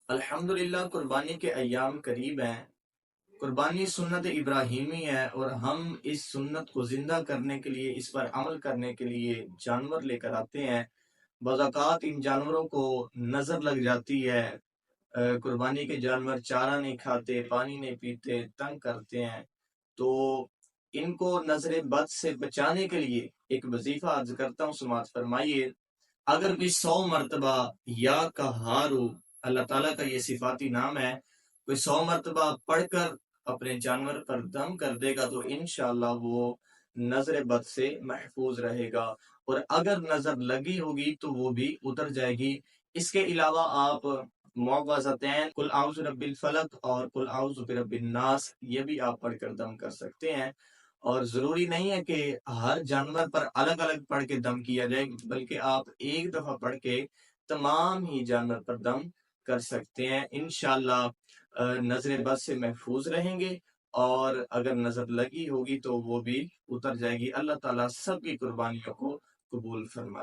الحمدللہ قربانی کے ایام قریب ہیں۔ قربانی سنت ابراہیمی ہے اور ہم اس سنت کو زندہ کرنے کے لیے، اس پر عمل کرنے کے لیے جانور لے کر آتے ہیں۔ بعض اوقات ان جانوروں کو نظر لگ جاتی ہے، قربانی کے جانور چارہ نہیں کھاتے، پانی نہیں پیتے، تنگ کرتے ہیں، تو ان کو نظر بد سے بچانے کے لیے ایک وظیفہ عرض کرتا ہوں، سماعت فرمائیے۔ اگر کوئی 100 مرتبہ یا کہارو، اللہ تعالیٰ کا یہ صفاتی نام ہے، کوئی 100 مرتبہ پڑھ کر اپنے جانور پر دم کر دے گا تو انشاءاللہ وہ نظر بد سے محفوظ رہے گا، اور اگر نظر لگی ہوگی تو وہ بھی اتر جائے گی۔ اس کے علاوہ آپ معوذتین قل اعوذ برب الفلق اور قل اعوذ برب الناس یہ بھی آپ پڑھ کر دم کر سکتے ہیں، اور ضروری نہیں ہے کہ ہر جانور پر الگ الگ پڑھ کے دم کیا جائے، بلکہ آپ ایک دفعہ پڑھ کے تمام ہی جانور پر دم کر سکتے ہیں۔ انشاءاللہ نظر بد سے محفوظ رہیں گے، اور اگر نظر لگی ہوگی تو وہ بھی اتر جائے گی۔ اللہ تعالیٰ سب کی قربانیوں کو قبول فرمائے۔